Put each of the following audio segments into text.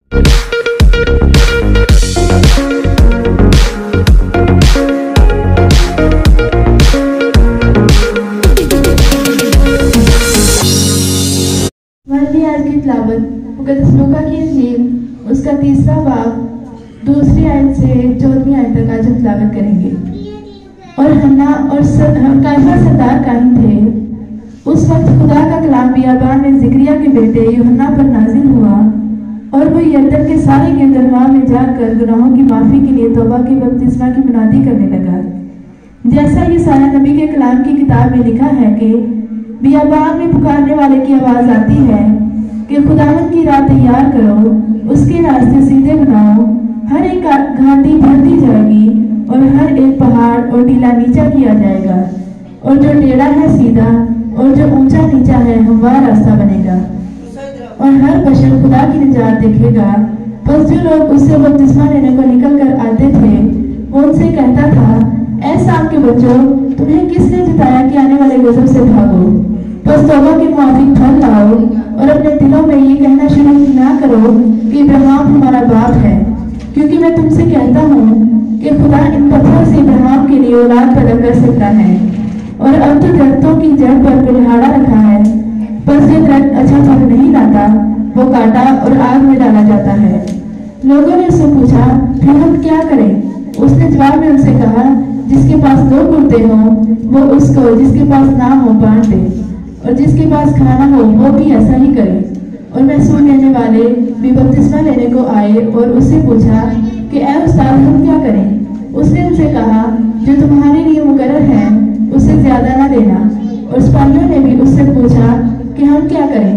आज की तिलावत मुक़द्दस लूका की इंजील उसका 3रा बाब 2री आयत से 14वीं आयत तक आज हम तिलावत करेंगे। और हन्ना और कायफा सरदार काहिन थे। उस वक्त खुदा का कलाम बियाबान में ज़िक्रिया के बेटे यूहन्ना पर नाजिल हुआ और वो यरदन के सारे गिरदरगाह में जाकर गुनाहों की माफ़ी के लिए तौबा के बपतिस्मा की मुनादी करने लगा। जैसा यशायाह नबी के कलाम की किताब में लिखा है कि बियाबान में पुकारने वाले की आवाज़ आती है कि खुदावंद की राह तैयार करो, उसके रास्ते सीधे बनाओ। हर एक घाटी भर दी जाएगी और हर एक पहाड़ और टीला नीचा किया जाएगा, और जो टेढ़ा है सीधा और जो ऊंचा नीचा है हमवार रास्ता बनेगा, और हर बशर खुदा की निजात देखेगा। बस जो लोग उससे बपतिस्मा लेने को निकल कर आते थे वो उनसे कहता था, ऐ सांप के बच्चों, तुम्हें किसने जिताया कि आने वाले गजब से भागो। बस तौबा के मुआफिक फल लाओ और अपने दिलों में ये कहना शुरू ना करो कि इब्राहिम हमारा बाप है, क्योंकि मैं तुमसे कहता हूँ कि खुदा इन पत्थरों से इब्राहिम के लिए औलाद पैदा कर सकता है। और अब तो दरख्तों की जड़ पर कुल्हाड़ा रखा है, पर जो दरख्त अच्छा फल नहीं लाता वो काटा और आग में डाला जाता है। लोगों ने उससे पूछा, फिर हम क्या करें? उसने जवाब में उनसे कहा, जिसके पास 2 कुर्ते हों वो उसको, जिसके पास ना हो बांट दे, और जिसके पास खाना हो वो भी ऐसा ही करे। और महसूल लेने वाले भी बपतिस्मा लेने को आए और उससे पूछा कि ऐ उस्ताद, हम क्या करें? उसने उनसे कहा, जो तुम्हारे लिए मुकर्रर है उससे ज्यादा ना देना। और सिपाहियों ने भी उससे पूछा कि हम क्या करें?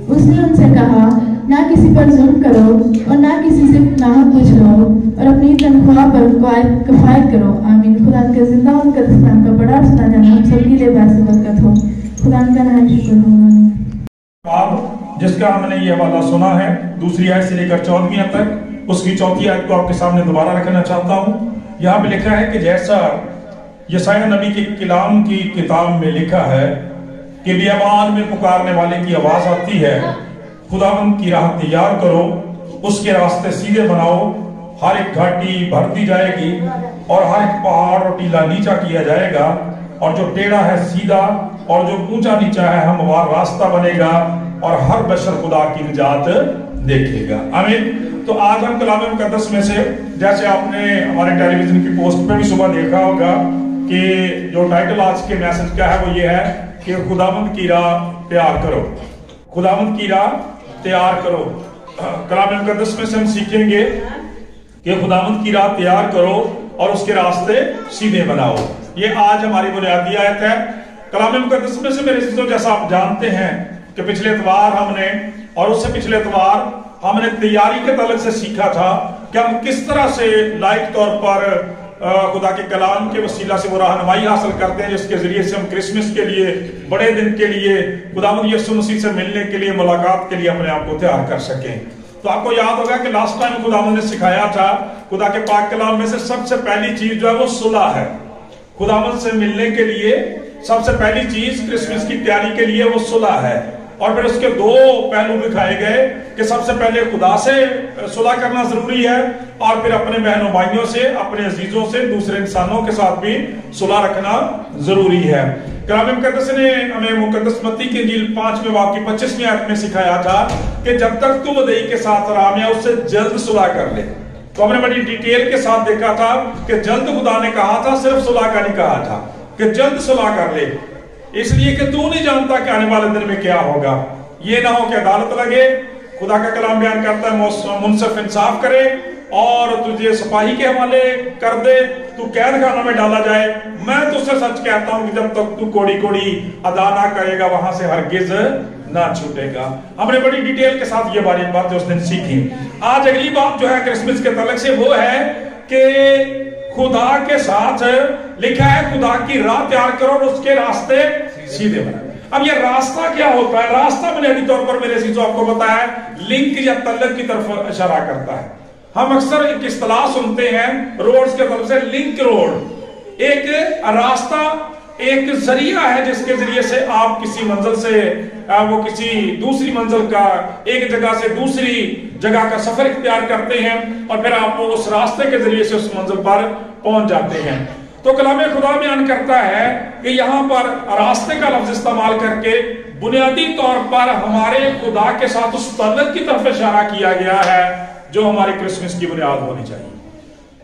उसने उनसे कहा, ना किसी पर जुल्म करो और ना किसी से नाहक कुछ लो, और अपनी तनख्वाह पर कफायत करो। आमीन। खुदा के जिंदा और मुक़द्दस नाम का बड़ा सुना जाना हम सबके लिए बाइस बरकत हो। खुदा का नाम शुक्र हो। जिसका हमने ये हवाला सुना है 2री आयत से लेकर 14वीं आयत तक, उसकी 4थी आयत को आपके सामने दोबारा रखना चाहता हूँ। यहाँ पे लिखा है कि जैसा यशायाह नबी के कलाम की किताब में लिखा है कि बियाबान में पुकारने वाले की आवाज आती है, खुदावंद की राह तैयार करो, उसके रास्ते सीधे बनाओ। हर एक घाटी भर दी जाएगी और हर एक पहाड़ और टीला नीचा किया जाएगा, और जो टेढ़ा है सीधा और जो ऊंचा नीचा है हमवार रास्ता बनेगा, और हर बशर खुदा की निजात देखेगा। आमीन। तो आज हम कलाम मुक़द्दस में से, जैसे आपने हमारे टेलीविजन की पोस्ट पे भी सुबह देखा होगा कि जो टाइटल आज के मैसेज का है वो ये है कि खुदावंद की राह तैयार करो, खुदावंद की राह तैयार करो। कलाम मुक़द्दस में से हम सीखेंगे कि खुदावंद की राह तैयार करो और उसके रास्ते सीधे बनाओ। ये आज हमारी बुनियादी आयत है कलाम मुक़द्दस में से। मेरे दोस्तों, जैसा आप जानते हैं कि पिछले इतवार हमने और उससे पिछले इतवार हमने तैयारी के तलक से सीखा था कि हम किस तरह से लाइक तौर पर खुदा के कलाम के वसीला से वो रहनुमाई हासिल करते हैं, जिसके जरिए से हम क्रिसमस के लिए, बड़े दिन के लिए, खुदावंद यीशु मसीह से मिलने के लिए, मुलाकात के लिए अपने आप को तैयार कर सकें। तो आपको याद होगा कि लास्ट टाइम खुदावंद ने सिखाया था खुदा के पाक कलाम में से सबसे पहली चीज जो है वो सुलह है। खुदावंद से मिलने के लिए सबसे पहली चीज क्रिसमस की तैयारी के लिए वो सुलह है। और फिर उसके 2 पहलू दिखाए गए कि सबसे पहले खुदा से सुलह करना जरूरी है, और फिर अपने बहनों भाइयों से, अपने अजीजों से, दूसरे इंसानों के साथ भी सुलह रखना जरूरी है। कलाम मुक़द्दस ने हमें मुक़द्दस मत्ती की इंजील 5वें बाब की 25वीं आयत में सिखाया था कि जब तक तू वदई के साथ आराम या उससे जल्द सुलह कर ले। तो हमने बड़ी डिटेल के साथ देखा था कि जल्द खुदा ने कहा था, सिर्फ सुलह का नहीं कहा था कि जल्द सुलह कर ले, इसलिए कि तू नहीं जानता कि आने वाले दिन में क्या होगा। ये ना हो कि अदालत लगे। खुदा का कलाम बयान करता है मुंसिफ इंसाफ करे और तुझे सिपाही के हवाले कर दे, तू कैद खाना में डाला जाए। मैं तुझसे सच कहता हूं कि जब तक तू कोड़ी कोड़ी अदा ना करेगा वहां से हरगिज ना छूटेगा। हमने बड़ी डिटेल के साथ ये बारी बात उस दिन सीखी। आज अगली बात जो है क्रिसमस के तलक से वो है कि खुदा के साथ लिखा है खुदा की राह तैयार करो और उसके रास्ते सीधे बनाओ। अब ये रास्ता क्या होता है? रास्ता बुनियादी तौर पर मेरे चीजों आपको बताया लिंक या तलक की तरफ इशारा करता है। हम अक्सर एक इस्तेलाह सुनते हैं रोड्स के तरफ से, लिंक रोड एक रास्ता, एक जरिया है जिसके जरिए से आप किसी मंजिल से वो किसी दूसरी मंजिल का, एक जगह से दूसरी जगह का सफर इख्तियार करते हैं और फिर आप उस रास्ते के जरिए से उस मंजिल पर पहुंच जाते हैं। तो कलाम खुदा बयान करता है कि यहाँ पर रास्ते का लफ्ज इस्तेमाल करके बुनियादी तौर पर हमारे खुदा के साथ उस ताल्लुक की तरफ इशारा किया गया है जो हमारे क्रिसमस की बुनियाद होनी चाहिए।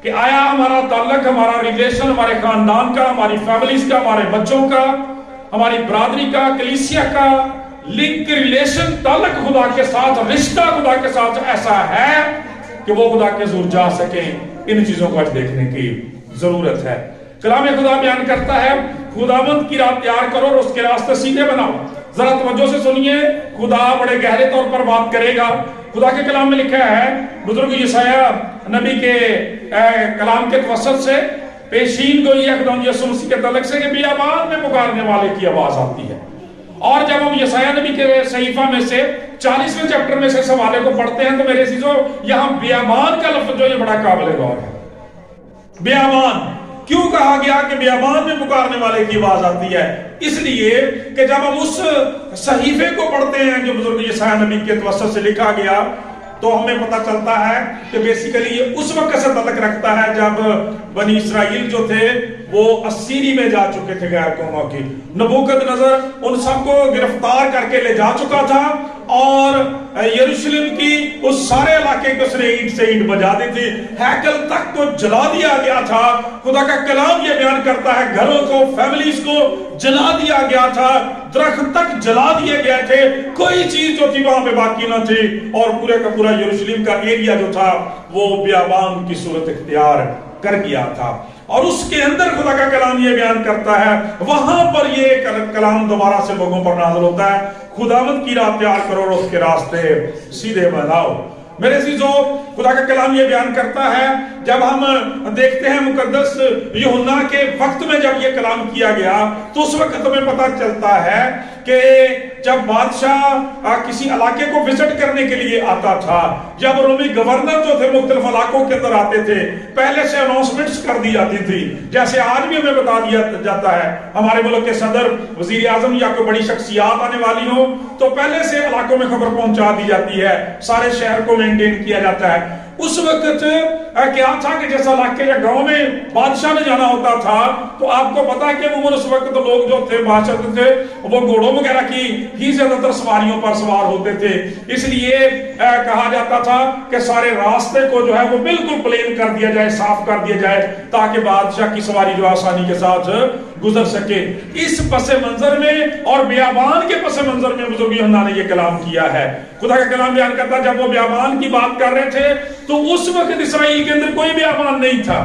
कि आया हमारा ताल्लुक, हमारा रिलेशन, हमारे खानदान का, हमारी फैमिलीज का, हमारे बच्चों का, हमारी बरादरी का, कलीसिया का लिंक, रिलेशन, ताल्लुक खुदा के साथ, रिश्ता खुदा के साथ ऐसा है कि वो खुदा के हुजूर जा सके। इन चीजों को आज देखने की जरूरत है। कलाम खुदा बयान करता है खुदावंद की राह तैयार करो और उसके रास्ते सीधे बनाओ। जरा तवज्जो से सुनिए, खुदा बड़े गहरे तौर पर बात करेगा। खुदा के कलाम में लिखा है, बुजुर्ग यशायाह नबी के कलाम के तवस्सुत से पेशीन गोई है खुदा यीशु मसीह के तलक से कि बियाबान में पुकारने वाले की आवाज आती है। और जब हम यशायाह नबी के सहीफा में से 40वें चैप्टर में से इस हवाले को पढ़ते हैं तो मेरे अजीजों, यहाँ बियाबान का लफ्ज जो ये बड़ा काबिल गौर है। बियाबान क्यों कहा गया कि बियाबान में पुकारने वाले की आवाज आती है? इसलिए कि जब हम उस सहीफे को पढ़ते हैं जो बुजुर्ग यशायाह नबी के तवस्सुत से लिखा गया तो हमें पता चलता है कि बेसिकली ये उस वक्त से तलक रखता है जब बनी इस्राइल जो थे वो अस्सीरी में जा चुके थे, गैर कौमों की। नबूकदनेस्सर उन सबको गिरफ्तार करके ले जा चुका था और यरूशलेम की उस सारे इलाके को उसने ईंट से ईंट बजा दी थी, हैकल तक को जला दिया गया था। खुदा का कलाम ये बयान करता है घरों को, फैमिलीज को जला दिया गया था, दरख्त तक जला दिए गए थे, कोई चीज जो थी वहां पे बाकी ना थी और पूरे का पूरा यरूशलेम का एरिया जो था वो बियाबान की सूरत इख्तियार कर गया था। और उसके अंदर खुदा का कलाम ये बयान करता है, वहां पर ये कलाम दोबारा से लोगों पर नाज़िल होता है, खुदावंद की राह तैयार करो और उसके रास्ते सीधे बनाओ। मेरे अजीजों, खुदा का कलाम ये बयान करता है, जब हम देखते हैं मुकद्दस यूहन्ना के वक्त में जब ये कलाम किया गया तो उस वक्त हमें पता चलता है कि जब बादशाह किसी इलाके को विजिट करने के लिए आता था, जब रोमी गवर्नर जो थे मुख्तलिफ इलाकों के अंदर आते थे, पहले से अनाउंसमेंट्स कर दी जाती थी। जैसे आज भी हमें बता दिया जाता है, हमारे मुल्क के सदर, वजीर आजम या कोई बड़ी शख्सियात आने वाली हो तो पहले से इलाकों में खबर पहुंचा दी जाती है, सारे शहर को मेंटेन किया जाता है। उस वक्त क्या था कि जैसा इलाके या गांव में बादशाह ने जाना होता था तो आपको पता है कि वो उस वक्त तो लोग जो थे बादशाह थे वो घोड़ों वगैरह की ही ज्यादातर सवारियों पर सवार होते थे। इसलिए कहा जाता था कि सारे रास्ते को जो है वो बिल्कुल प्लेन कर दिया जाए, साफ कर दिया जाए ताकि बादशाह की सवारी जो आसानी के साथ गुजर सके। इस पसे मंजर में और बियाबान के पसे मंजर में बुजुर्ग यूहन्ना ने ये कलाम किया है। खुदा का कलाम बयान करता है, जब वो बियाबान की बात कर रहे थे तो उस वक्त इसराइल के अंदर कोई बियाबान नहीं था,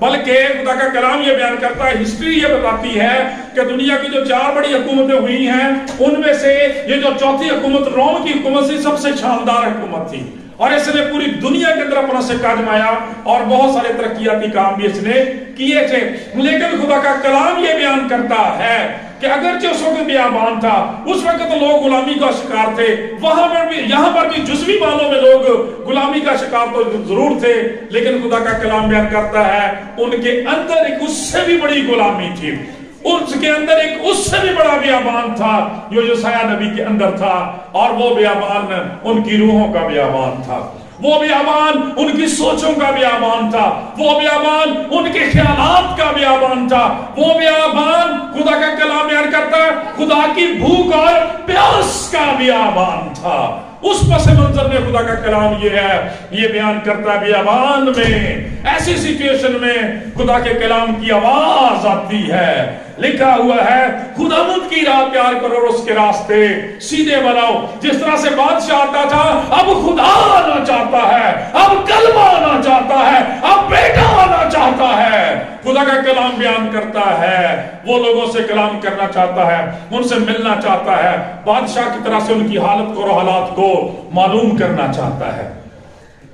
बल्कि खुदा का कलाम ये बयान करता है, हिस्ट्री ये बताती है कि दुनिया की जो 4 बड़ी हुकूमतें हुई हैं उनमें से ये जो चौथी हुकूमत रोम की हुकूमत थी सबसे शानदार हुकूमत थी और इसने पूरी दुनिया के अंदर अपना सिक्का जमाया और बहुत सारे तरक्याती काम भी इसने किए थे। लेकिन खुदा का कलाम ये बयान करता है कि अगरचे उस वक्त बियाबान था, उस वक्त तो लोग गुलामी का शिकार थे, वहां पर भी यहाँ पर भी जुज़वी मालों में लोग गुलामी का शिकार तो जरूर थे, लेकिन खुदा का कलाम बयान करता है उनके अंदर एक उससे भी बड़ी गुलामी थी, उसके अंदर एक उससे भी बड़ा बियाबान था जो यशायाह नबी के अंदर था। और वो बियाबान उनकी रूहों का बियाबान था, वो बियाबान उनकी सोचों का बियाबान था, वो बियाबान उनके ख्यालात का बियाबान था, वो बियाबान खुदा का कलाम बयान करता है खुदा की भूख और प्यास का बियाबान था। उस पसे मंजर में खुदा का कलाम ये है, ये बयान करता है बियाबान में ऐसी सिचुएशन में खुदा के कलाम की आवाज आती है, लिखा हुआ है खुदावंद की राह तैयार करो और उसके रास्ते सीधे बनाओ। जिस तरह से बादशाह आता था, अब खुदा आना चाहता है, अब कलमा आना चाहता है, अब बेटा आना चाहता है। खुदा का कलाम बयान करता है, वो लोगों से कलाम करना चाहता है, उनसे मिलना चाहता है, बादशाह की तरह से उनकी हालत को, हालात को मालूम करना चाहता है।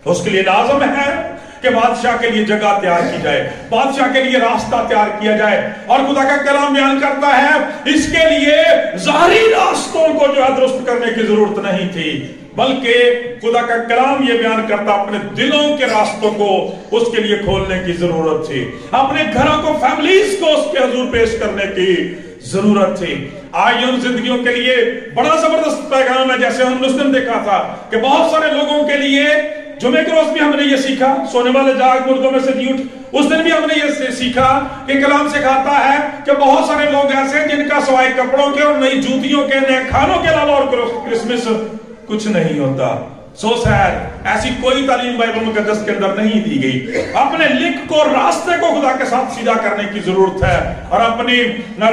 उसके लिए लाजम है कि बादशाह के लिए जगह तैयार की जाए, बादशाह के लिए रास्ता तैयार किया जाए। और खुदा का कलाम बयान करता है इसके लिए ज़ाहिरी रास्तों को जो है दुरुस्त करने की जरूरत नहीं थी, बल्कि खुदा का कलाम ये बयान करता अपने दिलों के रास्तों को उसके लिए खोलने की जरूरत थी, अपने घरों को, फैमिलीज को उसके हुजूर पेश करने की जरूरत थी। आज उन जिंदगियों के लिए बड़ा जबरदस्त पैगाम है। जैसे हमने उस दिन देखा था कि बहुत सारे लोगों के लिए जुमे के रोज भी हमने ये सीखा, सोने वाले जाग मुर्दों में से जी उठ, उस दिन भी हमने ये सीखा कि कलाम सिखाता है कि बहुत सारे लोग ऐसे हैं जिनका सवाए कपड़ों के और नई जूतियों के, नए खानों के अलावा और क्रिसमस कुछ नहीं होता। सो सैड, ऐसी कोई तालीम बाइबल मुकद्दस के अंदर नहीं दी गई। अपने लिंक को, रास्ते को खुदा के साथ सीधा करने की जरूरत है और अपनी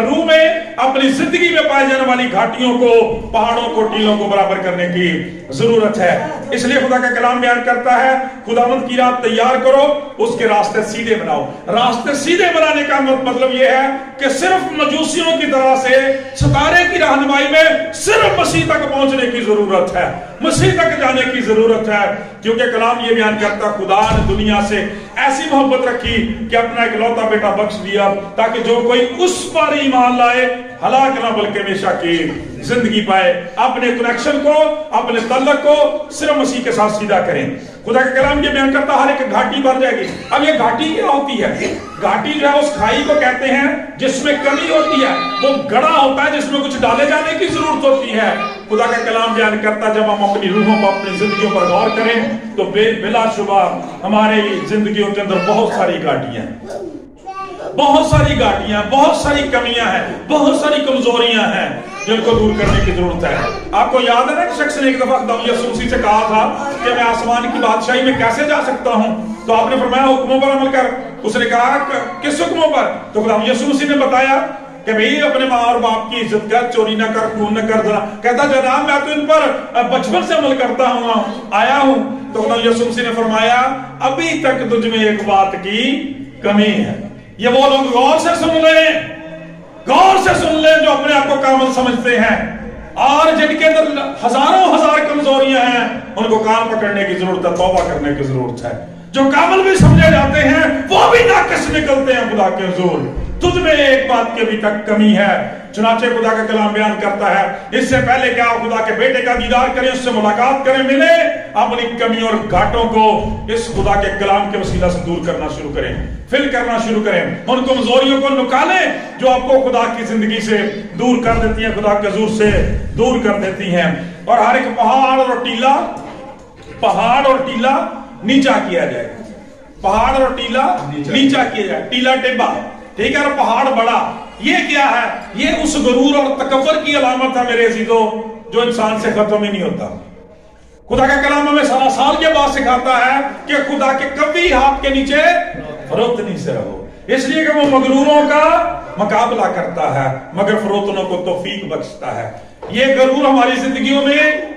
रूह में, अपनी जिंदगी में पाए जाने वाली घाटियों को, पहाड़ों को, टीलों को बराबर करने की जरूरत है। इसलिए खुदा का कलाम बयान करता है, खुदावंद की राह तैयार करो, उसके रास्ते सीधे बनाओ। रास्ते सीधे बनाने का मतलब यह है कि सिर्फ मजूसियों की तरह से सितारे की रहनुमाई में सिर्फ मसीह तक पहुंचने की जरूरत है, मसीह तक जाने की जरूरत है। क्योंकि कलाम ये बयान करता, खुदा ने दुनिया से ऐसी मोहब्बत रखी कि अपना इकलौता बेटा बख्श दिया ताकि जो कोई उस पर ईमान लाए हलाक ना बल्कि हमेशा की जिंदगी पाए। अपने कनेक्शन को, अपने तल्लक को सिर्फ मसीह के साथ सीधा करें। खुदा का कलाम ये बयान करता, हर एक घाटी भर जाएगी। अब ये घाटी क्या होती है? घाटी जो है उस खाई को कहते हैं जिसमें कमी होती है, वो गड़ा होता है जिसमें कुछ डाले जाने की जरूरत होती है। खुदा का कलाम बयान करता, जब हम अपनी रूहों पर, अपनी जिंदगियों पर गौर करें तो बिलाशुबा हमारे जिंदगियों के अंदर बहुत सारी घाटियां, बहुत सारी घाटियां, बहुत सारी कमियां हैं, बहुत सारी कमजोरियां हैं जिनको दूर करने की जरूरत है। आपको याद है ना कि शख्स ने एक दफा खुदा यीशु मसीह से कहा था कि मैं आसमान की बादशाही में कैसे जा सकता हूं? तो आपने फरमाया हुक्मों पर अमल कर। उसने कहा किस हुक्मों पर? तो खुदा यीशु मसीह ने बताया कि भाई अपने माँ और बाप की इज्जत कर, चोरी ना कर, खून न कर। कहता जनाब मैं तो इन पर बचपन से अमल करता आया हूं। तो खुदा यीशु मसीह ने फरमाया अभी तक तुझ में एक बात की कमी है। ये वो लोग गौर से सुन ले, गौर से सुन ले जो अपने आप को कामिल समझते हैं और जिनके अंदर हजारों हजार कमजोरियां हैं, उनको कान पकड़ने की जरूरत है, तौबा करने की जरूरत है। जो कामिल भी समझे जाते हैं वो भी नाकिस निकलते हैं खुदा के हुजूर। तुझ में एक बात की अभी तक कमी है। चुनाचे खुदा का कलाम बयान करता है, इससे पहले क्या खुदा के बेटे का दीदार करें, उससे मुलाकात करें, मिले, अपनी कमी और घाटों को इस खुदा के कलाम के वसीला से दूर करना शुरू करें, फिल करना शुरू करें। उन कमजोरियों को निकालें जो आपको खुदा की जिंदगी से दूर कर देती हैं, खुदा के हुजूर से दूर कर देती हैं। और हर एक पहाड़ और टीला नीचा किया जाए, पहाड़ और टीला नीचा किया जाए, टीला टेबा, ठीक है, और पहाड़ बड़ा। ये क्या है? ये उस गुरूर और तकब्बुर की अलामत है मेरे अजीजों, जो इंसान से खत्म ही नहीं होता। खुदा का कलाम हमें सारा साल ये बात सिखाता है कि खुदा के कभी हाथ के नीचे फरोख्तनी से रहो, इसलिए कि वो मगरूरों का मुकाबला करता है मगर फरोख्तनों को तौफीक बख्शता है। ये गरूर हमारी जिंदगियों में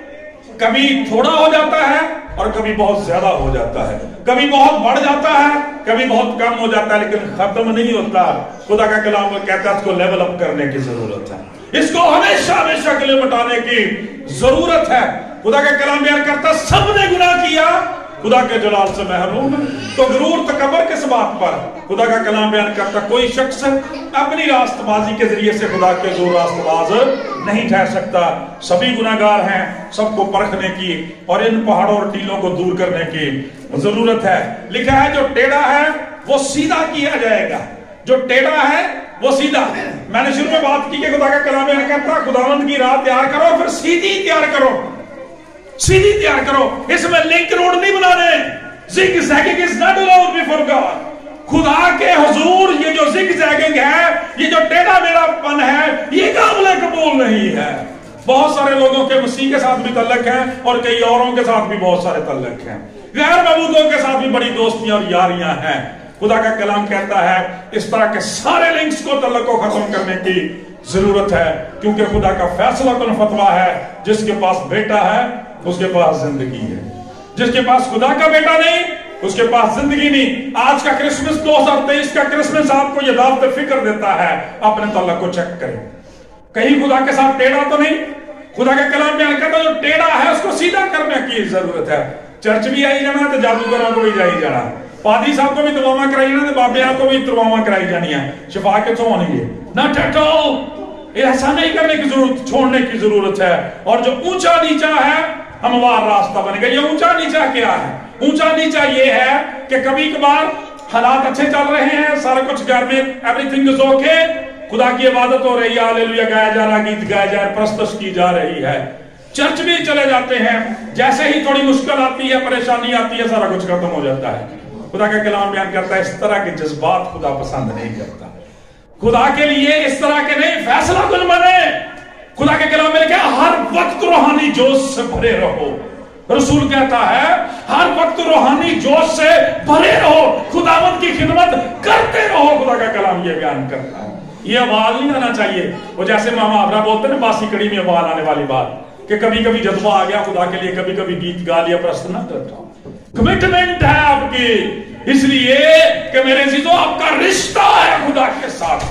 कभी थोड़ा हो जाता है और कभी बहुत ज्यादा हो जाता है, कभी बहुत बढ़ जाता है, कभी बहुत कम हो जाता है, लेकिन खत्म नहीं होता। खुदा का कलाम कहता है इसको लेवल अप करने की जरूरत है, इसको हमेशा हमेशा के लिए मिटाने की जरूरत है। खुदा का कलाम बयान करता है सबने गुनाह किया, खुदा के जलाल से महरूम। तो गुरूर तकब्बुर किस बात पर? खुदा का कलाम बयान करता कोई शख्स अपनी रास्तबाजी के जरिए से खुदा के जो रास्तबाज नहीं ठहर सकता। सभी गुनाहगार हैं, सबको परखने की और इन पहाड़ों और टीलों को दूर करने की जरूरत है। लिखा है जो टेढ़ा है वो सीधा किया जाएगा, जो टेढ़ा है वो सीधा। मैंने शुरू में बात की कि खुदा का कलाम बयान करता खुदावंद की राह तैयार करो, फिर सीधी तैयार करो, सीधी तैयार करो। इसमें लिंक रोड नहीं बनाने। zigzagging is not allowed before God। खुदा के हुजूर ये जो zigzagging है, ये जो टेढ़ा मेढ़ापन है, ये काबिल कबूल नहीं है। बहुत सारे लोगों के मसीह के साथ भी तल्लक है और कई औरों के साथ भी बहुत सारे तल्लक हैं, गैर मबूदों के साथ भी बड़ी दोस्तियां और यारियां हैं। खुदा का कलाम कहता है इस तरह के सारे लिंक्स को, तल्लक को खत्म करने की जरूरत है, क्योंकि खुदा का फैसला कुन फतवा है, जिसके पास बेटा है उसके पास जिंदगी है, जिसके पास खुदा का बेटा नहीं उसके पास जिंदगी नहीं। आज का क्रिसमस 2023 का क्रिसमस आपको ये दावत फिक्र देता है, अपने तल्लक को चेक करें, कहीं खुदा के साथ टेढ़ा तो नहीं। खुदा का कलाम बयान करता जो टेढ़ा है उसको सीधा करने की जरूरत है। चर्च भी आई जाना तो जादूगरों को भी जाई जाना, पादी साहब को भी दुआवा कराई जाना, तो बाबिया को भी दुआवा कराई जानी है, शिफा के तो होनी है ना। टटो ऐसा नहीं करने की जरूरत, छोड़ने की जरूरत है। और जो ऊंचा नीचा है हमवार रास्ता बन गया। ये ऊंचा नीचा क्या है? ऊंचा नीचा ये है कि कभी कभार हालात अच्छे चल रहे हैं, सारा कुछ घर में एवरीथिंग इज ओके, खुदा की इबादत हो रही है, हालेलुया गाया जा रहा, गीत गाया जा रहा, प्रस्तुत की जा रही है, चर्च भी चले जाते हैं, जैसे ही थोड़ी मुश्किल आती है, परेशानी आती है, सारा कुछ खत्म हो जाता है। खुदा का कलाम बयान करता है इस तरह के जज्बात खुदा पसंद नहीं करता। खुदा के लिए इस तरह के नहीं फैसला कुन बने। खुदा के कलाम में लिखा हर वक्त रूहानी जोश से भरे रहो। रसूल कहता है हर वक्त रूहानी जोश से भरे रहो, खुदावंद की खिदमत करते रहो। खुदा का कलाम ये बयान करता है। ये अवाल नहीं आना चाहिए, वो जैसे मामा आबरा बोलते हैं बासी कड़ी में अवाल आने वाली बात, कि कभी कभी जज्बा आ गया खुदा के लिए, कभी कभी गीत गा लिया, प्रश्न न करता। कमिटमेंट है आपकी, इसलिए कि मेरे चीजों आपका रिश्ता है खुदा के साथ,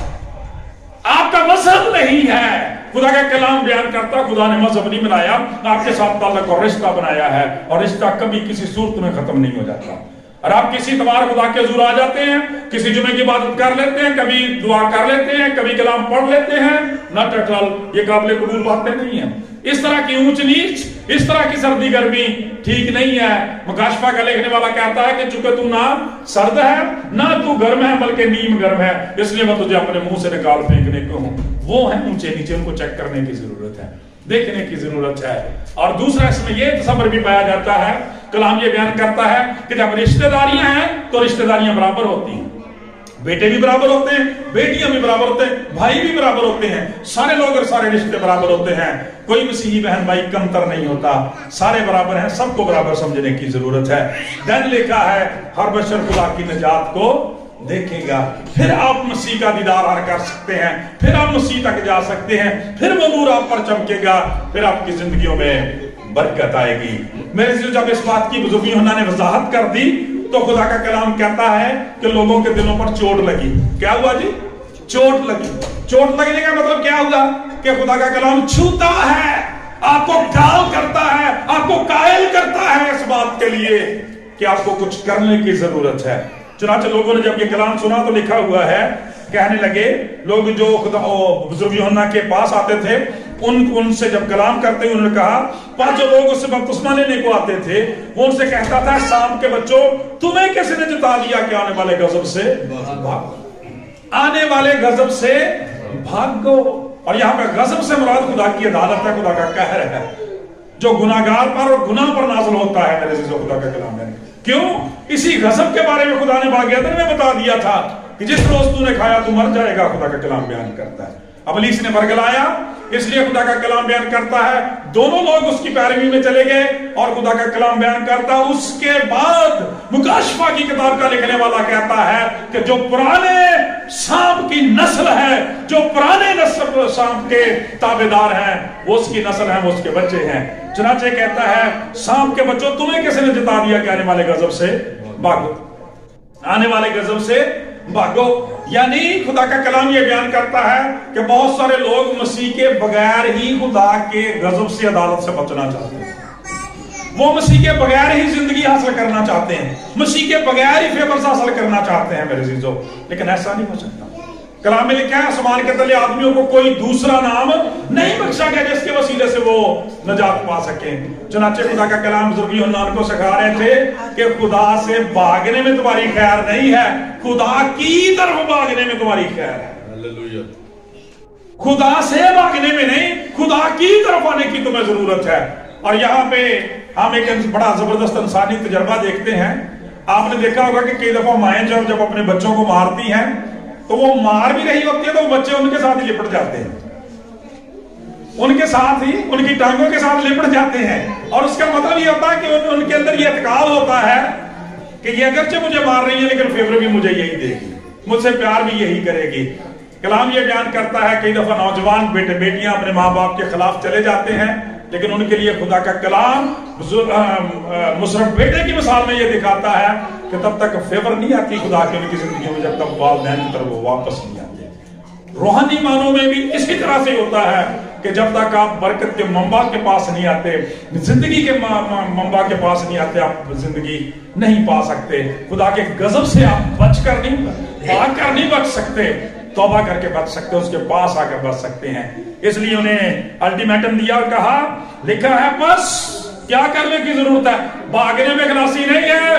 आपका मजहब नहीं है। खुदा का कलाम बयान करता खुदा ने मजहब नहीं बनाया, आपके साथ ताल्लुक और रिश्ता बनाया है, और रिश्ता कभी किसी सूरत में खत्म नहीं हो जाता। और आप किसी तबार खुदा के हुजूर आ जाते हैं, किसी जुमे की इबादत कर लेते हैं, कभी दुआ कर लेते हैं, कभी कलाम पढ़ लेते हैं, नॉट एट ऑल, ये काबिल कबूल बातें नहीं है। इस तरह की ऊंच नीच, इस तरह की सर्दी गर्मी ठीक नहीं है। मुकाशफा का लिखने वाला कहता है कि चूंकि तू ना सर्द है ना तू गर्म है, बल्कि नीम गर्म है, इसलिए मैं तुझे अपने मुंह से निकाल फेंकने को हूं। वो है ऊंचे नीचे, उनको चेक करने की जरूरत है, देखने की जरूरत है। और दूसरा इसमें यह तसव्वुर भी पाया जाता है, कलाम ये बयान करता है कि जब रिश्तेदारियां हैं तो रिश्तेदारियां बराबर होती हैं, बेटे भी बराबर होते हैं, बेटियां भी बराबर होते हैं, भाई भी बराबर होते हैं, सारे लोग और सारे रिश्ते बराबर होते हैं। कोई मसीही बहन भाई कमतर नहीं होता, सारे बराबर हैं, सबको बराबर समझने की जरूरत है। देन लिखा है हर बशर खुदा की निजात को देखेगा, फिर आप मसीह का दीदार कर सकते हैं, फिर आप मसीह तक जा सकते हैं, फिर वो नूर आप पर चमकेगा, फिर आपकी जिंदगियों में बरकत आएगी। मेरे से जब इस बात की बुजुर्ग यूहन्ना ने वजाहत कर दी तो खुदा का कलाम कहता है कि लोगों के दिलों पर चोट लगी। क्या हुआ जी? चोट लगी। चोट लगने का मतलब क्या हुआ कि खुदा का कलाम छूता है, आपको गाल करता है, आपको कायल करता है इस बात के लिए कि आपको कुछ करने की जरूरत है। चुनाचे लोगों ने जब ये कलाम सुना तो लिखा हुआ है, कहने लगे लोग जो खुदा बुजुर्ग यूहन्ना के पास आते थे, उनसे जब कलाम करते उन्होंने कहा, पर जो लोग उससे बपतिस्मा लेने को आते थे वो उनसे कहता था शाम के बच्चों तुम्हें किसी ने जता दिया कि आने वाले गजब से भागो, आने वाले गजब से भागो। और यहाँ पे गजब से मुराद खुदा की अदालत है, खुदा का कहर है जो गुनाहगार पर और गुनाह पर नाज़िल होता है। मेरे अज़ीज़ों, खुदा का कलाम है। क्यों? इसी गजब के बारे में खुदा ने बाग़ियतन में बता दिया था कि जिस रोज तूने खाया तू मर जाएगा। खुदा का कलाम बयान करता है अबलीस ने बरगलाया, इसलिए खुदा का कलाम बयान करता है दोनों लोग उसकी पैरवी में चले गए। और खुदा का कलाम बयान करता उसके बाद मुकाशफा की किताब का लिखने वाला कहता है कि जो पुराने सांप की नस्ल है, जो पुराने नस्ल सांप के ताबेदार हैं, वो उसकी नस्ल है, वो उसके बच्चे हैं। चुनाचे कहता है सांप के बच्चों तुम्हें किसी ने जता दिया कि आने वाले गजब से भागो, आने वाले गजब से भागो। यानी खुदा का कलाम ये बयान करता है कि बहुत सारे लोग मसीह के बगैर ही खुदा के गजब से अदालत से बचना चाहते हैं, वो मसीह के बगैर ही जिंदगी हासिल करना चाहते हैं, मसीह के बगैर ही फेवर्स हासिल करना चाहते हैं मेरे अज़ीज़ों। लेकिन ऐसा नहीं हो सकता। कलाम में लिखा है आसमान के तले आदमियों को कोई दूसरा नाम नहीं बख्शा गया जिसके वसीले से वो नजात पा सके। चुनाचे खुदा का कलाम बुजुर्ग यूहन्ना को सिखा रहे थे कि खुदा से भागने में तुम्हारी खैर नहीं है, खुदा की तरफ भागने में तुम्हारी खैर है। हालेलुया। खुदा से भागने में नहीं, खुदा की तरफ आने की तुम्हें जरूरत है। और यहाँ पे हम एक बड़ा जबरदस्त इंसानी तजर्बा देखते हैं। आपने देखा होगा कि कई दफा माएं जब अपने बच्चों को मारती हैं तो वो मार भी रही होती है तो बच्चे उनके साथ ही लिपट जाते हैं, उनके साथ ही उनकी टांगों के साथ लिपट जाते हैं। और उसका मतलब ये होता है कि उनके अंदर ये एतकाद होता है कि ये अगरचे मुझे मार रही है लेकिन फेवर भी मुझे यही देगी, मुझसे प्यार भी यही करेगी। कलाम ये बयान करता है कई दफा नौजवान बेटे बेटियां अपने माँ बाप के खिलाफ चले जाते हैं, लेकिन उनके लिए खुदा का कलाम मुशर्रफ बेटे की मिसाल में ये दिखाता है कि तब तक फेवर नहीं आती खुदा की उनकी जिंदगी में जब तक वालिदैन की तरफ वो वापस नहीं आते। रूहानी मानों में भी इसी तरह से होता है कि जब तक आप बरकत के मंबा के पास नहीं आते, जिंदगी के मंबा के पास नहीं आते, आप जिंदगी नहीं पा सकते। खुदा के गजब से आप बचकर नहीं, भाग कर नहीं बच सकते, तौबा करके बच सकते, उसके पास आकर बच सकते हैं। इसलिए उन्हें अल्टीमेटम दिया और कहा, लिखा है बस क्या करने की जरूरत है, भागने में खलासी नहीं है,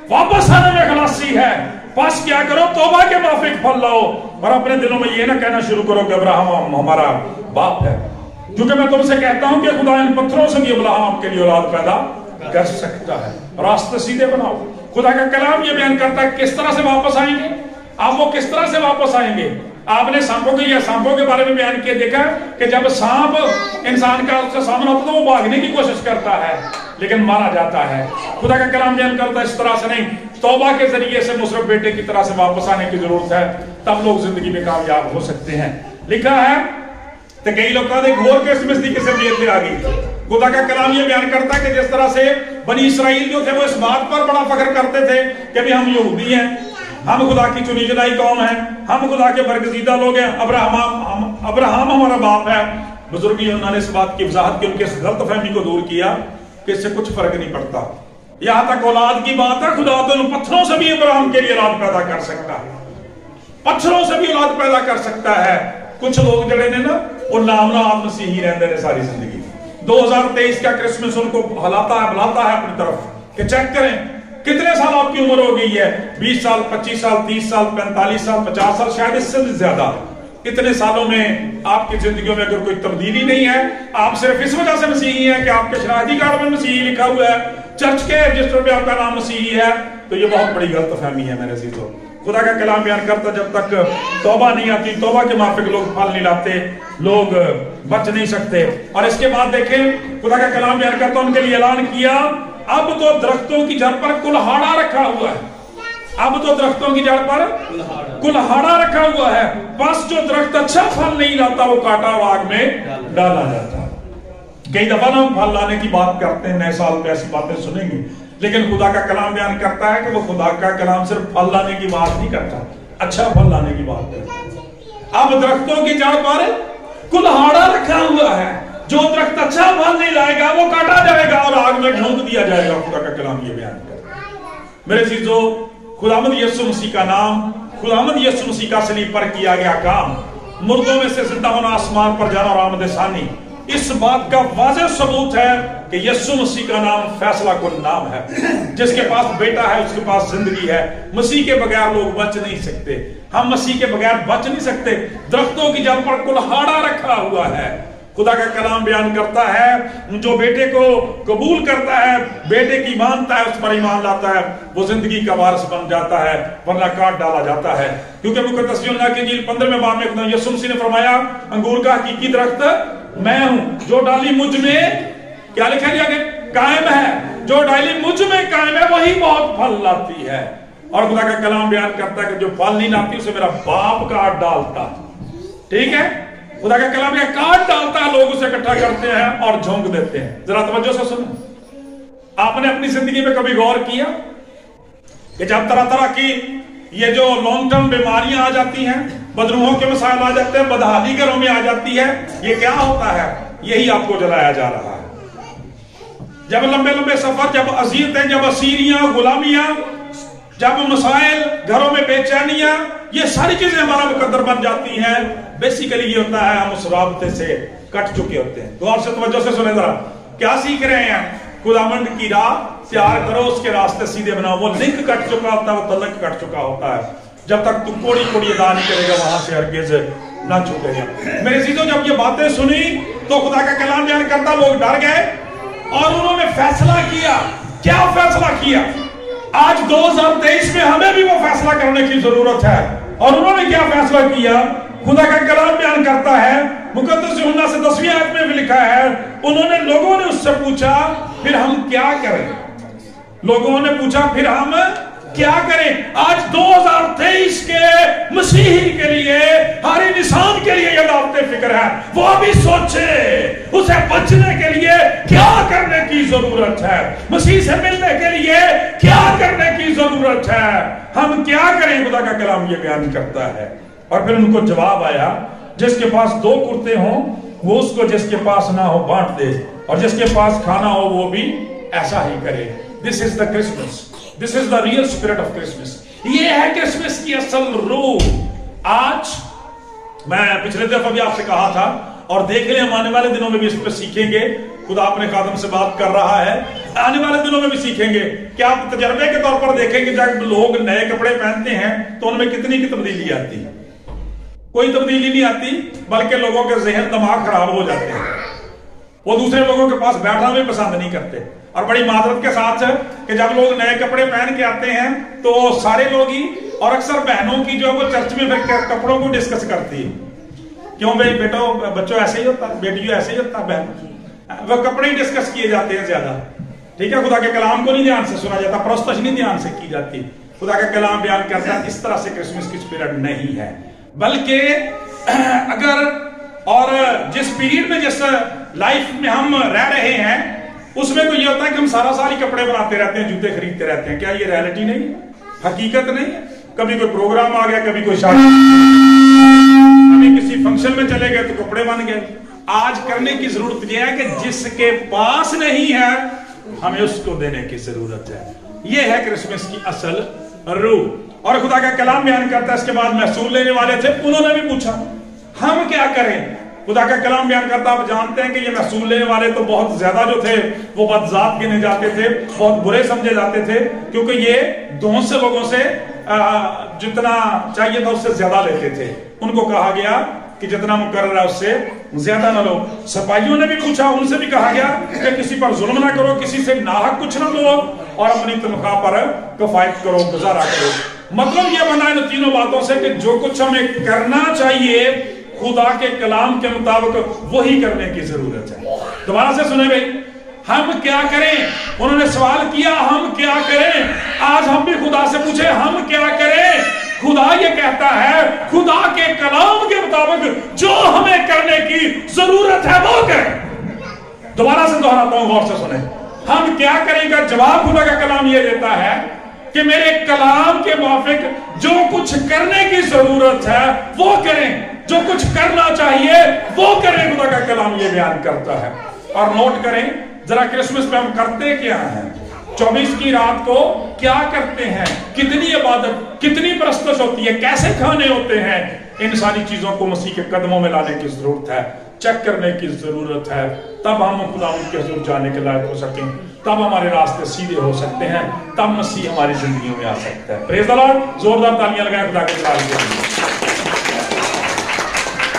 वापस आने में खलासी है। बस क्या करो, तौबा के माफिक फल लाओ और अपने दिलों में ये ना कहना शुरू करो कि अब्राहम हमारा बाप है, क्योंकि मैं तुमसे कहता हूं कि खुदा इन पत्थरों से भी अब्राहम के लिए औलाद पैदा कर सकता है। रास्ते सीधे बनाओ। खुदा का कलाम ये बयान करता है किस तरह से वापस आएंगे। आप वो किस तरह से वापस आएंगे? आपने सांपों के बारे में बयान किया, देखा कि जब सांप इंसान का उसका सामना होता है तो वो भागने की कोशिश करता है लेकिन मारा जाता है। खुदा का कलाम बयान करता है इस तरह से नहीं, तौबा के जरिए से मुसरफ बेटे की तरह से वापस आने की जरूरत है, तब लोग जिंदगी में कामयाब हो सकते हैं। लिखा है तो कई लोग कहते घोर क्रिसमस की किस्म आ गई। खुदा का कलाम ये बयान करता है कि जिस तरह से बनी इसराइल जो थे वो इस बात पर बड़ा फख्र करते थे कि भी हम यहूदी हैं, हम खुदा की चुनी चुनाई कौम है, हम खुदा के बरगजीदा लोग हैं, अब्राहम हमारा बाप है। बुजुर्ग उन्होंने इस बात की वजाहत की, उनके गलतफहमी को दूर किया कि इससे कुछ फर्क नहीं पड़ता। यहां तक औलाद की बात है, खुदा तो पत्थरों से भी अब्राहम के लिए औलाद पैदा कर सकता है, पत्थरों से भी औलाद पैदा कर सकता है। कुछ लोग जड़े ने ना वो नाम मसीही रहते हैं सारी जिंदगी। 2023 का क्रिसमस उनको बुलाता है अपनी तरफ कि चेक करें कितने साल आपकी उम्र हो गई है, 20 साल, 25 साल, 30 साल, 45 साल, 50 साल, शायद इससे भी ज्यादा। इतने सालों में आपकी जिंदगियों में अगर कोई तब्दीली नहीं है, आप सिर्फ इस वजह से मसीही हैं कि आपके शनाख्ती कार्ड में मसीही लिखा हुआ है, चर्च के रजिस्टर पे आपका नाम मसीही है, तो ये बहुत बड़ी गलतफहमी है मेरे अजीजों। खुदा का कलाम बयान करता जब तक तौबा नहीं आती, तौबा के माफिक लोग फल नहीं लाते, लोग बच नहीं सकते। और इसके बाद देखें खुदा का कलाम बयान करता उनके लिए ऐलान किया, अब तो दरख्तों की जड़ पर कुल्हाड़ा रखा हुआ है, अब तो दरख्तों की जड़ पर कुल्हाड़ा रखा हुआ है, बस जो दरख्त अच्छा फल नहीं लाता वो काटा और आग में डाला जाता है। कई दफा ना हम फल लाने की बात करते हैं, नए साल पे ऐसी बातें सुनेंगे, लेकिन खुदा का कलाम बयान करता है कि वो खुदा का कलाम सिर्फ फल लाने की बात नहीं करता, अच्छा फल लाने की बात करता है। अब दरख्तों की जड़ पर कुल्हाड़ा रखा हुआ है, जो दरख्त अच्छा फल नहीं लाएगा वो काटा जाएगा और आग में झोंक दिया जाएगा। खुदा का कलाम ये बयान करता है। मेरे चीजों, खुदावंद यीशु मसीह का नाम, खुदावंद यीशु मसीह का सलीब पर किया गया काम, मुर्दों में से जिंदा होना, आसमान पर जाना और आमद सानी, इस बात का वाज़ेह सबूत है कि यीशु मसीह का नाम फैसला कुन नाम है। जिसके पास बेटा है उसके पास जिंदगी है। मसीह के बगैर लोग बच नहीं सकते, हम मसीह के बगैर बच नहीं सकते। दरख्तों की जड़ पर कुल्हाड़ा रखा हुआ है। खुदा का कलाम बयान करता है जो बेटे को कबूल करता है, बेटे की मानता है, उस पर ईमान लाता है, वो जिंदगी का वारिस बन जाता है, वरना काट डाला जाता है। क्योंकि मुकद्दस यूहन्ना की इंजील 15वें बाब में खुदा यीशु मसीह ने फरमाया, अंगूर का हकीकी दरख्त मैं हूं, जो डाली मुझ में, क्या लिखा है आगे, कायम है, जो डाली मुझ में कायम है वही बहुत फल लाती है। और खुदा का कलाम बयान करता है कि जो फल नहीं लाती उसे मेरा बाप काट डालता। ठीक है, खुदा का कलाम यह काट डालता है, लोग उसे इकट्ठा करते हैं और झोंक देते हैं। जरा तवज्जो से सुनो, आपने अपनी जिंदगी में कभी गौर किया कि जब तरह तरह की ये जो लॉन्ग टर्म बीमारियां आ जाती हैं, बदरूहों के मसाइल आ जाते हैं, बदहाली घरों में आ जाती है, ये क्या होता है? यही आपको जलाया जा रहा है। जब लंबे लंबे सफर, जब अजीयतें, जब असीरियां, गुलामियां, जब मसाइल, घरों में बेचैनियां, ये सारी चीजें हमारा मुकद्दर बन जाती हैं, बेसिकली ये होता है हम उस राबते से कट चुके होते हैं। गौर से तवज्जो से सुने जरा, क्या सीख रहे हैं? खुदावंद की राह तैयार करो, उसके रास्ते सीधे बनाओ। वो लिंक कट चुका होता है, वो तलक कट चुका होता है। जब तक तू कोड़ी कोड़ी अदा नहीं करेगा वहां से हरगिज़ ना छूटेगा। मेरे चीजों, जब ये बातें सुनी तो खुदा का कलाम बयान करता लोग डर गए और उन्होंने फैसला किया। क्या फैसला किया? आज 2023 में हमें भी वो फैसला करने की जरूरत है। और उन्होंने क्या फैसला किया? खुदा का कलाम बयान करता है, मुकद्दस यूहन्ना से 10वीं आयत में भी लिखा है, उन्होंने, लोगों ने उससे पूछा फिर हम क्या करें? लोगों ने पूछा फिर हम क्या करें? आज 2023 के मसीही के लिए, हर इंसान के लिए यह दावते फिक्र है, वो अभी सोचे उसे बचने के लिए क्या करने की जरूरत है, मसीह से मिलने के लिए क्या करने की जरूरत है, हम क्या करें? खुदा का कलाम ये बयान करता है। और फिर उनको जवाब आया, जिसके पास 2 कुर्ते हों वो उसको जिसके पास ना हो बांट दे, और जिसके पास खाना हो वो भी ऐसा ही करे। This is the Christmas, this is the real spirit of Christmas. ये है क्रिसमस की असल रूह। आज मैं पिछले दफा भी आपसे कहा था और देख ले, हम आने वाले दिनों में भी इस पर सीखेंगे। खुदा अपने खादम से बात कर रहा है। आने वाले दिनों में भी सीखेंगे कि आप तजर्बे के तौर पर देखेंगे जब लोग नए कपड़े पहनते हैं तो उनमें कितनी की तब्दीली आती है। कोई तब्दीली नहीं आती, बल्कि लोगों के जहन दिमाग खराब हो जाते हैं, वो दूसरे लोगों के पास बैठना भी पसंद नहीं करते। और बड़ी माजरत के साथ कि जब लोग नए कपड़े पहन के आते हैं तो सारे लोग ही, और अक्सर बहनों की जो वो चर्च में फिर कपड़ों को डिस्कस करती है, क्यों भाई बेटो बच्चों ऐसे ही होता, बेटियों ऐसे ही होता, बहन वो कपड़े ही डिस्कस किए जाते हैं ज्यादा। ठीक है, खुदा के कलाम को नहीं ध्यान से सुना जाता, प्रस्तुत नहीं ध्यान से की जाती। खुदा का कलाम बयान करता है इस तरह से क्रिसमस की स्पिरिट नहीं है, बल्कि अगर और जिस पीरियड में जिस लाइफ में हम रह रहे हैं उसमें तो ये होता है कि हम सारा साल ही कपड़े बनाते रहते हैं, जूते खरीदते रहते हैं। क्या ये रियलिटी नहीं है, हकीकत नहीं है? कभी कोई प्रोग्राम आ गया, कभी कोई शादी, कभी किसी फंक्शन में चले गए तो कपड़े बन गए। आज करने की जरूरत यह है कि जिसके पास नहीं है हमें उसको देने की जरूरत है। यह है क्रिसमस की असल रूह। और खुदा का कलाम बयान करता है इसके बाद महसूल लेने वाले थे, उन्होंने भी पूछा हम क्या करें। खुदा का कलाम बयान करता, आप जानते हैं कि ये महसूल लेने वाले तो बहुत ज्यादा जो थे वो बदजात गिने जाते थे, बहुत बुरे समझे जाते थे, क्योंकि ये धौंस से लोगों से जितना चाहिए था उससे ज्यादा लेते थे। उनको कहा गया कि जितना मुकर्रर है उससे ज्यादा न लो। सिपाहियों ने भी पूछा, उनसे भी कहा गया कि किसी पर जुल्म ना करो, किसी से नाहक कुछ ना लो और अपनी तनख्वाह पर किफायत करो, गुजारा करो। मतलब यह बना इन तीनों बातों से कि जो कुछ हमें करना चाहिए खुदा के कलाम के मुताबिक वही करने की जरूरत है। दोबारा से सुने भाई, हम क्या करें? उन्होंने सवाल किया हम क्या करें। आज हम भी खुदा से पूछे हम क्या करें। खुदा ये कहता है खुदा के कलाम के मुताबिक जो हमें करने की जरूरत है वो करें। दोबारा से दोहराता हूं, गौर से सुने। हम क्या करेंगे? जवाब खुदा का कलाम ये देता है कि मेरे कलाम के मुताबिक जो कुछ करने की जरूरत है वो करें, जो कुछ करना चाहिए वो करें। खुदा का कलाम ये बयान करता है। और नोट करें जरा, क्रिसमस पे हम करते क्या हैं? 24 की रात को क्या करते हैं? कितनी इबादत, कितनी प्रस्तुत होती है, कैसे खाने होते हैं? इन सारी चीजों को मसीह के कदमों में लाने की जरूरत है, चेक करने की जरूरत है। तब हम खुदा के हुजूर जाने के लायक हो सकें, तब हमारे रास्ते सीधे हो सकते हैं, तब मसीह हमारी जिंदगी में आ सकता है। Praise the Lord. जोरदार तालियां लगाएं खुदा के जलाल के लिए।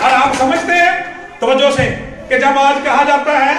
और आप समझते हैं तवज्जो से कि जब आज कहा जाता है,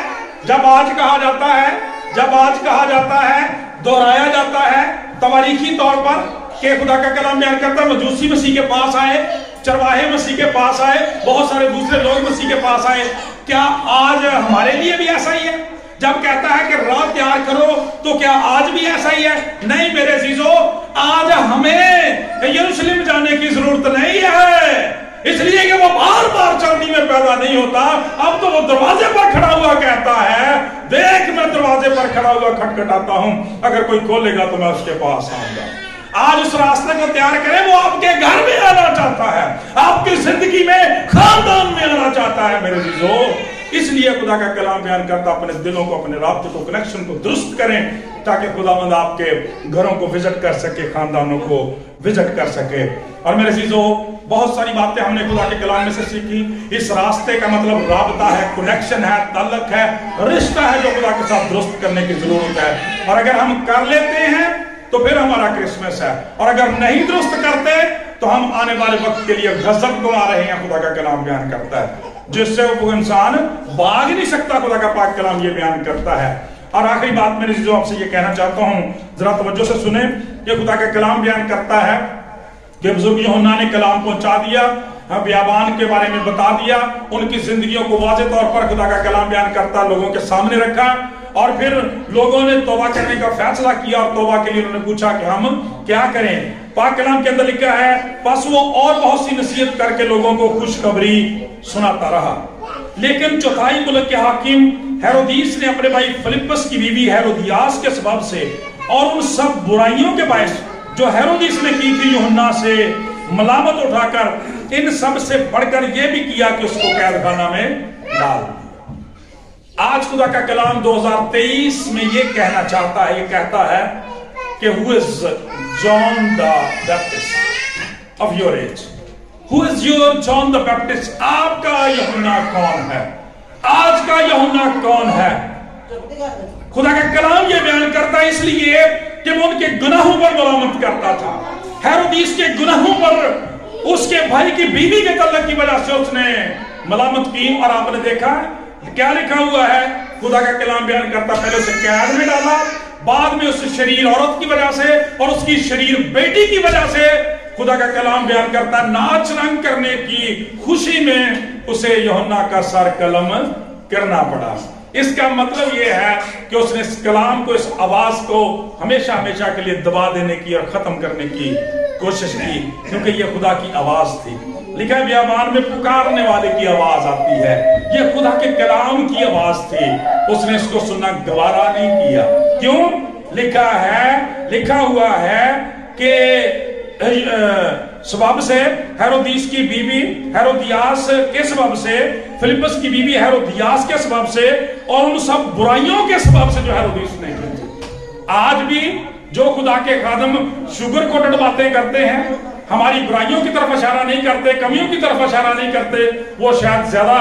जब आज कहा जाता है, जब आज कहा जाता है, दोहराया जाता है तवारीखी तौर पर कि खुदा का कलाम बयान करता है मजूसी मसीह के पास आए, चरवाहे मसीह के पास आए, बहुत सारे दूसरे लोग मसीह के पास आए। क्या आज हमारे लिए भी ऐसा ही है? जब कहता है कि राह तैयार करो तो क्या आज भी ऐसा ही है? नहीं मेरे अजीजों, आज हमें यरूशलेम जाने की जरूरत नहीं है, इसलिए कि वो बार बार चलनी में पैदा नहीं होता। अब तो वो दरवाजे पर खड़ा हुआ कहता है देख मैं दरवाजे पर खड़ा हुआ खटखटाता हूं, अगर कोई खोलेगा तो मैं उसके पास आऊंगा। आज उस रास्ते को तैयार करें, वो आपके घर में आना चाहता है, आपकी जिंदगी में खानदान में आना चाहता है मेरे अजीजों। इसलिए खुदा का कलाम बयान करता अपने दिलों को, अपने राब्ते को, कनेक्शन को दुरुस्त करें ताकि खुदावंद आपके घरों को विजिट कर सके, खानदानों को विजिट कर सके। और मेरे अजीजों, बहुत सारी बातें हमने खुदा के कलाम में से सीखी। इस रास्ते का मतलब राबता है, कनेक्शन है, ताल्लुक है, रिश्ता है जो खुदा के साथ दुरुस्त करने की जरूरत है। और अगर हम कर लेते हैं तो फिर हमारा क्रिसमस है, और अगर नहीं दुरुस्त करते तो हम आने वाले वक्त के लिए गजब कमा रहे हैं। खुदा का कलाम बयान करता है जिससे वो इंसान भाग नहीं सकता। खुदा का पाक कलाम ये बयान करता है। और आखिरी बात मेरी जो आपसे ये कहना चाहता हूं, जरा तवज्जो से सुने। ये खुदा का कलाम बयान करता है कि बुजुर्ग यूहन्ना ने कलाम पहुंचा दिया, बियाबान के बारे में बता दिया, उनकी जिंदगियों को वाज़ेह तौर पर खुदा का कलाम बयान करता लोगों के सामने रखा। और फिर लोगों ने तौबा करने का फैसला किया और तौबा के लिए उन्होंने पूछा कि हम क्या करें। पाक कलाम के अंदर लिखा है बस वो और बहुत सी नसीहत करके लोगों को खुशखबरी सुनाता रहा। लेकिन चौथाई मुल्क के हाकिम हेरोदीस ने अपने भाई फिलिप्पस की बीवी हेरोदियास के सबब से और उन सब बुराइयों के बायस जो हेरोदीस ने की थी यूहन्ना से मलामत उठाकर, इन सब से बढ़कर यह भी किया कि उसको कैदखाना में डाल दिया। आज खुदा का कलाम 2023 में यह कहना चाहता है, ये कहता है कि who is John the Baptist of your age? Who is your John the Baptist? आपका यूहन्ना कौन है? आज का यूहन्ना कौन है? खुदा का कलाम ये बयान करता है इसलिए कि वो उनके गुनाहों पर मलामत करता था। हेरोदिस के गुनाहों पर उसके भाई की बीवी के तल्लक की वजह से उसने मलामत की। और आपने देखा क्या लिखा हुआ है, खुदा का कलाम बयान करता, पहले उसे कैद में डाला, बाद में उस शरीर औरत की वजह से और उसकी शरीर बेटी की वजह से खुदा का कलाम बयान करता नाच रंग करने की खुशी में उसे यूहन्ना का सर कलम करना पड़ा। इसका मतलब यह है कि उसने इस कलाम को, इस आवाज को हमेशा हमेशा के लिए दबा देने की और खत्म करने की कोशिश की, क्योंकि यह खुदा की आवाज थी। लिखा है बियाबान में पुकारने वाले की आवाज आती है, यह खुदा के कलाम की आवाज थी। उसने इसको सुनना गवारा नहीं किया। क्यों? लिखा हुआ है कि सबब से हेरोदिस की बीवी हेरोदियास के सबब से, फिलिपस की बीवी हेरोदियास के सबब से और उन सब बुराइयों के सबब से जो हेरोदिस ने की थी। आज भी जो खुदा के खादम शुगर कोटेड बातें करते हैं, हमारी बुराइयों की तरफ इशारा नहीं करते, कमियों की तरफ इशारा नहीं करते, वो शायद ज्यादा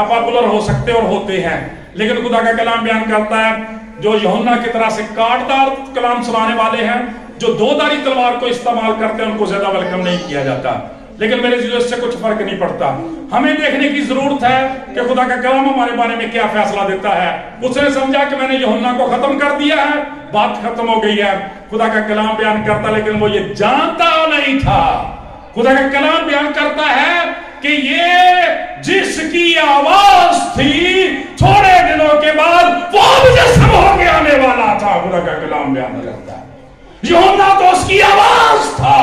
पॉपुलर हो सकते और होते हैं। लेकिन खुदा का कलाम बयान करता है जो यूहन्ना की तरह से काटदार कलाम सुनाने वाले हैं, जो दोधारी तलवार को इस्तेमाल करते हैं, उनको ज्यादा वेलकम नहीं किया जाता। लेकिन मेरे जीवन से कुछ फर्क नहीं पड़ता। हमें देखने की जरूरत है कि खुदा का कलाम हमारे बारे में क्या फैसला देता है। उसने समझा कि मैंने यूहन्ना को खत्म कर दिया है, बात खत्म हो गई है। खुदा का कलाम बयान करता, लेकिन वो ये जानता नहीं था। खुदा का कलाम बयान करता है कि ये जिसकी आवाज थी थोड़े दिनों के बाद वो मुजस्सम हो के आने वाला था। खुदा का कलाम बयान करता है यूहन्ना तो उसकी आवाज था।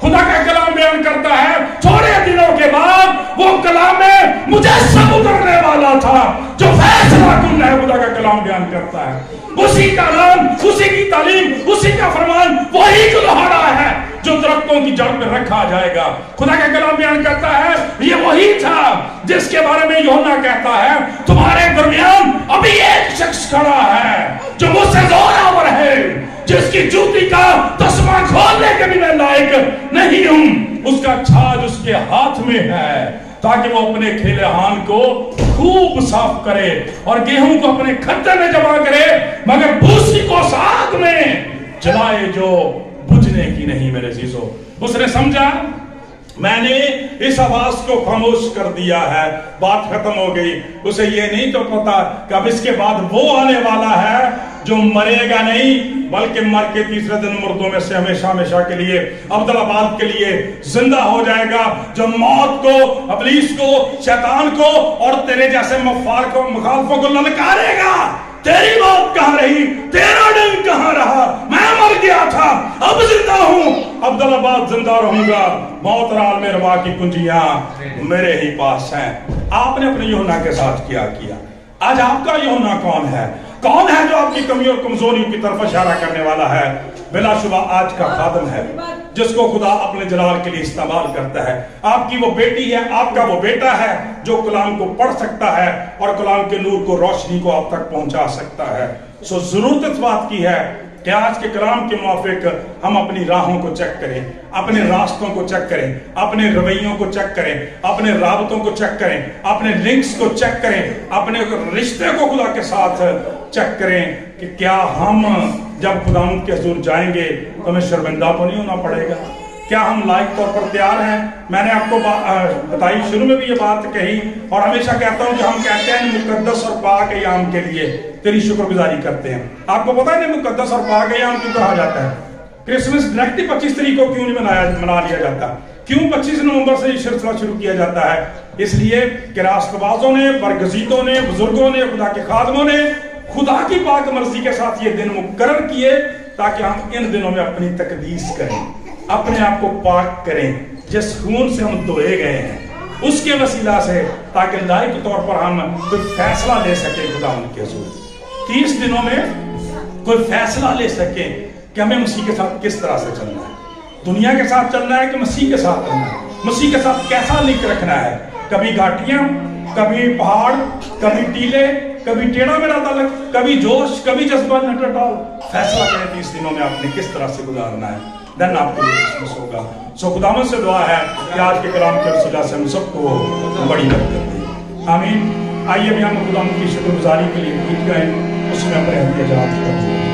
खुदा का कलाम बयान करता है थोड़े दिनों के बाद वो कलाम में मुजस्सम उतरने वाला था जो फैसला कुन है। खुदा का कलाम बयान करता है उसी का नाम, उसी की तालीम, उसी का फरमान वही कुल्हाड़ा है जो दरख्तों की जड़ में रखा जाएगा। खुदा का कलाम बयान करता है ये वही था जिसके बारे में यूहन्ना कहता है तुम्हारे दरमियान अभी एक शख्स खड़ा है जो मुझसे जोरावर है, जिसकी जूती का तस्मा खोलने के भी मैं लायक नहीं हूं। उसका छाज उसके हाथ में है ताकि वो अपने खेलेहान को खूब साफ करे और गेहूं को अपने खत्ते में जमा करे, मगर भूसी को आग में जलाए जो बुझने की नहीं। मेरे चीजों, उसने समझा मैंने इस आवाज को खामोश कर दिया है, बात खत्म हो गई। उसे ये नहीं तो पता कि अब इसके बाद वो आने वाला है जो मरेगा नहीं बल्कि मर के तीसरे दिन मुर्दों में से हमेशा हमेशा के लिए अब्दुल्लाबाद के लिए जिंदा हो जाएगा, जो मौत को, इब्लीस को, शैतान को और तेरे जैसे मुखालफों को ललकारेगा। तेरी मौत कहां रही, तेरा डंक कहां रहा, मैं मर गया था अब जिंदा हूं, अब्दुल्लाबाद जिंदा रहूंगा, मौत और आलम रवा की कुंजियां मेरे ही पास हैं। आपने अपने यूहन्ना के साथ क्या किया? आज आपका यूहन्ना कौन है? कौन है जो आपकी कमी और कमजोरियों की तरफ इशारा करने वाला है? बिलाशुबा आज का खादम है जिसको खुदा अपने जलाल के लिए इस्तेमाल करता है। आपकी वो बेटी है, आपका वो बेटा है जो कलाम को पढ़ सकता है और कलाम के नूर को, रोशनी को आप तक पहुंचा सकता है। सो जरूरत इस बात की है कि आज के कलाम के मुआफिक हम अपनी राहों को चेक करें, अपने रास्तों को चेक करें, अपने रवैयों को चेक करें, अपने राबतों को चेक करें, अपने लिंक्स को चेक करें, अपने रिश्ते को खुदा के साथ चेक करें कि क्या हम जब खुदावंद के हुजूर जाएंगे तो हमें शर्मिंदा तो नहीं होना पड़ेगा? क्या हम लायक तौर पर तैयार हैं? मैंने आपको बताई, शुरू में भी ये बात कही और हमेशा कहता हूं कि हम कहते हैं मुकद्दस और पाक अयाम के लिए तेरी शुक्रगुजारी करते हैं। आपको पता है मुकद्दस और पाक अयाम क्यों कहा जाता है? क्रिसमस डायरेक्टली 25 तारीख को क्यों नहीं मना लिया जाता? क्यों 25 नवंबर से ये सिलसिला शुरू किया जाता है? इसलिए कि रास्तबाजों ने, बरगजीतों ने, बुजुर्गों ने, खुदा के खादमों ने खुदा की पाक मर्जी के साथ ये दिन मुकर्रर किए ताकि हम इन दिनों में अपनी तकदीस करें, अपने आप को पाक करें, जिस खून से हम धोए गए हैं उसके वसीला से, ताकि लायक तौर पर हम कोई फैसला ले सके खुदा उनके हुजूर। 30 दिनों में कोई फैसला ले सके कि हमें मसीह के साथ किस तरह से चलना है, दुनिया के साथ चलना है कि मसीह के साथ चलना है, मसीह के साथ कैसा लिंक रखना है। कभी घाटियां, कभी पहाड़, कभी टीले, कभी टेढ़ा मेढ़ा तलक, कभी जोश, कभी जज्बा नटटाल। फैसला करें 30 दिनों में आपने किस तरह से गुजारना है, देन आपको क्रिसमस होगा। सो खुदावंद से दुआ है कि आज के कलाम के वसीला से हम सबको बड़ी मदद करते हैं। आमीन। आइए भी हम खुदावंद की शुक्रगुजारी के लिए गीत गाएं। उसमें अपने हथियार कर